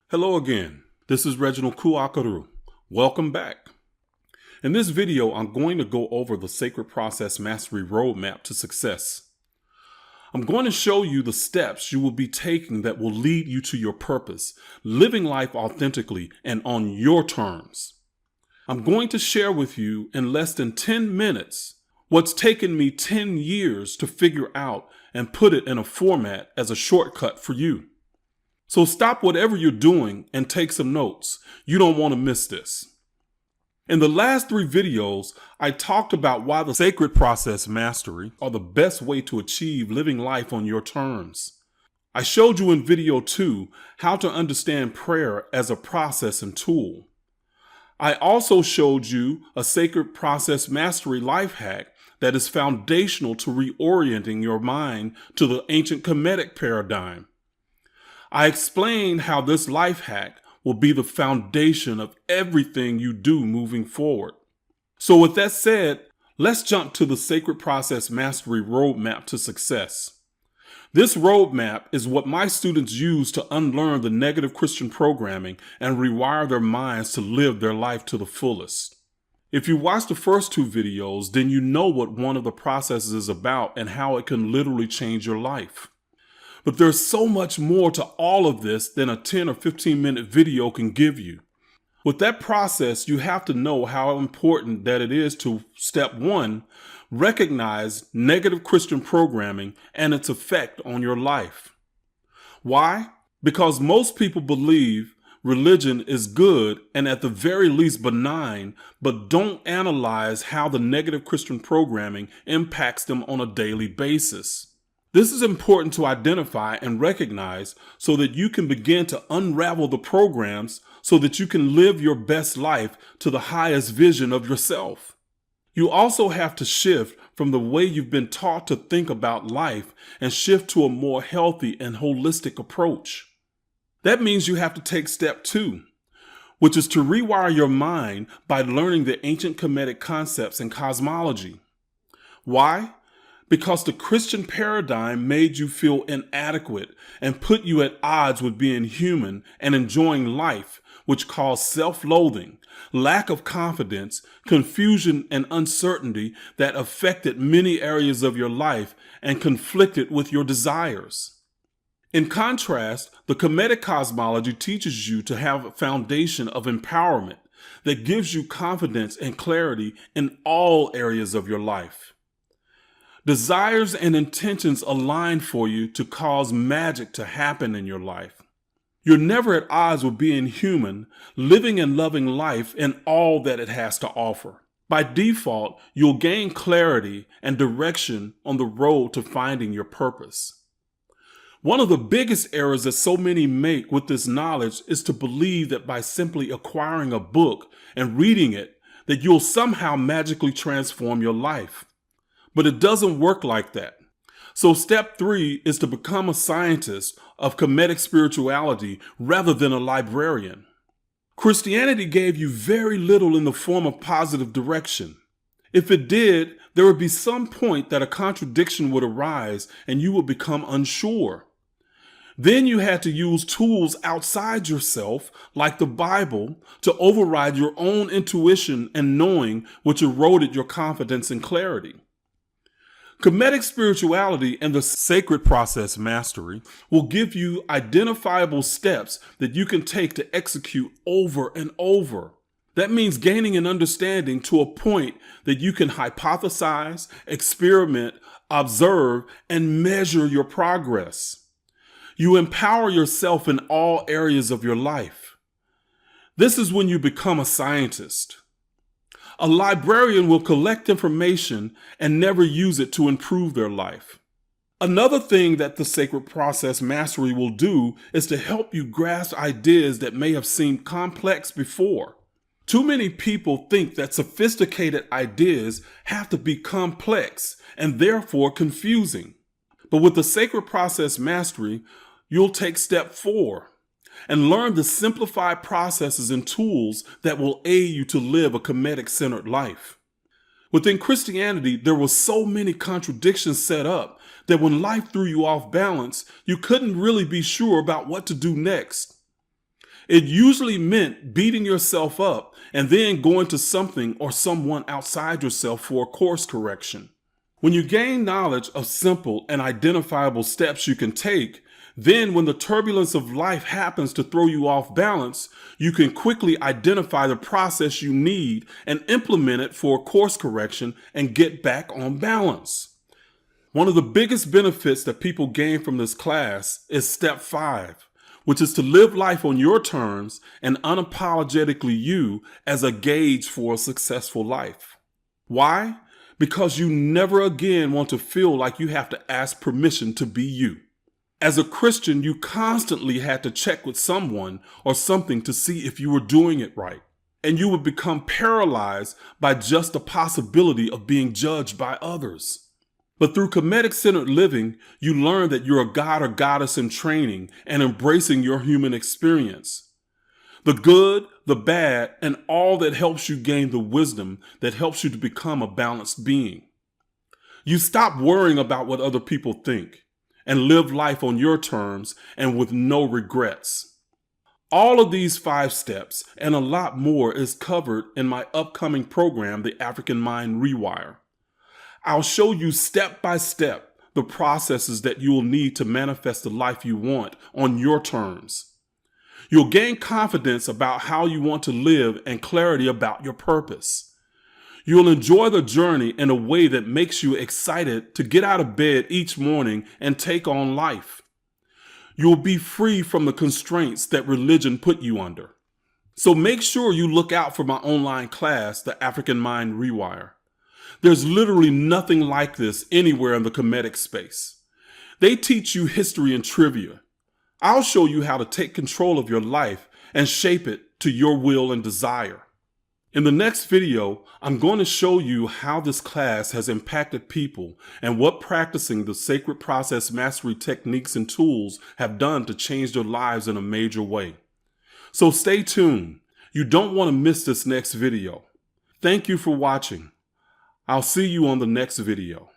Hello again, this is Reginald Kuakaru. Welcome back. In this video, I'm going to go over the Sacred Process Mastery Roadmap to Success. I'm going to show you the steps you will be taking that will lead you to your purpose, living life authentically and on your terms. I'm going to share with you in less than 10 minutes what's taken me 10 years to figure out and put it in a format as a shortcut for you. So stop whatever you're doing and take some notes. You don't want to miss this. In the last 3 videos, I talked about why the Sacred Process Mastery are the best way to achieve living life on your terms. I showed you in video 2 how to understand prayer as a process and tool. I also showed you a Sacred Process Mastery life hack that is foundational to reorienting your mind to the ancient Kemetic paradigm. I explained how this life hack will be the foundation of everything you do moving forward. So with that said, let's jump to the Sacred Process Mastery Roadmap to Success. This roadmap is what my students use to unlearn the negative Christian programming and rewire their minds to live their life to the fullest. If you watched the first 2 videos, then you know what one of the processes is about and how it can literally change your life. But there's so much more to all of this than a 10 or 15 minute video can give you. With that process, you have to know how important that it is to, step 1, recognize negative Christian programming and its effect on your life. Why? Because most people believe religion is good and at the very least benign, but don't analyze how the negative Christian programming impacts them on a daily basis. This is important to identify and recognize so that you can begin to unravel the programs so that you can live your best life to the highest vision of yourself. You also have to shift from the way you've been taught to think about life and shift to a more healthy and holistic approach. That means you have to take step 2, which is to rewire your mind by learning the ancient Kemetic concepts and cosmology. Why? Because the Christian paradigm made you feel inadequate and put you at odds with being human and enjoying life, which caused self-loathing, lack of confidence, confusion, and uncertainty that affected many areas of your life and conflicted with your desires. In contrast, the Kemetic cosmology teaches you to have a foundation of empowerment that gives you confidence and clarity in all areas of your life. Desires and intentions align for you to cause magic to happen in your life. You're never at odds with being human, living and loving life in all that it has to offer. By default, you'll gain clarity and direction on the road to finding your purpose. One of the biggest errors that so many make with this knowledge is to believe that by simply acquiring a book and reading it, that you'll somehow magically transform your life. But it doesn't work like that. So step 3 is to become a scientist of Kemetic spirituality rather than a librarian. Christianity gave you very little in the form of positive direction. If it did, there would be some point that a contradiction would arise and you would become unsure. Then you had to use tools outside yourself, like the Bible, to override your own intuition and knowing, which eroded your confidence and clarity. Kemetic spirituality and the Sacred Process Mastery will give you identifiable steps that you can take to execute over and over. That means gaining an understanding to a point that you can hypothesize, experiment, observe, and measure your progress. You empower yourself in all areas of your life. This is when you become a scientist. A librarian will collect information and never use it to improve their life. Another thing that the Sacred Process Mastery will do is to help you grasp ideas that may have seemed complex before. Too many people think that sophisticated ideas have to be complex and therefore confusing. But with the Sacred Process Mastery, you'll take step 4. And learn the simplified processes and tools that will aid you to live a Kemetic-centered life. Within Christianity, there were so many contradictions set up that when life threw you off balance, you couldn't really be sure about what to do next. It usually meant beating yourself up and then going to something or someone outside yourself for a course correction. When you gain knowledge of simple and identifiable steps you can take, then when the turbulence of life happens to throw you off balance, you can quickly identify the process you need and implement it for a course correction and get back on balance. One of the biggest benefits that people gain from this class is step 5, which is to live life on your terms and unapologetically you as a gauge for a successful life. Why? Because you never again want to feel like you have to ask permission to be you. As a Christian, you constantly had to check with someone or something to see if you were doing it right. And you would become paralyzed by just the possibility of being judged by others. But through Kemetic-centered living, you learn that you're a god or goddess in training and embracing your human experience. The good, the bad, and all that helps you gain the wisdom that helps you to become a balanced being. You stop worrying about what other people think and live life on your terms and with no regrets. All of these 5 steps and a lot more is covered in my upcoming program, The African Mind Rewire. I'll show you step by step the processes that you will need to manifest the life you want on your terms. You'll gain confidence about how you want to live and clarity about your purpose. You'll enjoy the journey in a way that makes you excited to get out of bed each morning and take on life. You'll be free from the constraints that religion put you under. So make sure you look out for my online class, The African Mind Rewire. There's literally nothing like this anywhere in the Kemetic space. They teach you history and trivia. I'll show you how to take control of your life and shape it to your will and desire. In the next video, I'm going to show you how this class has impacted people and what practicing the sacred process mastery techniques and tools have done to change their lives in a major way. So stay tuned. You don't want to miss this next video. Thank you for watching. I'll see you on the next video.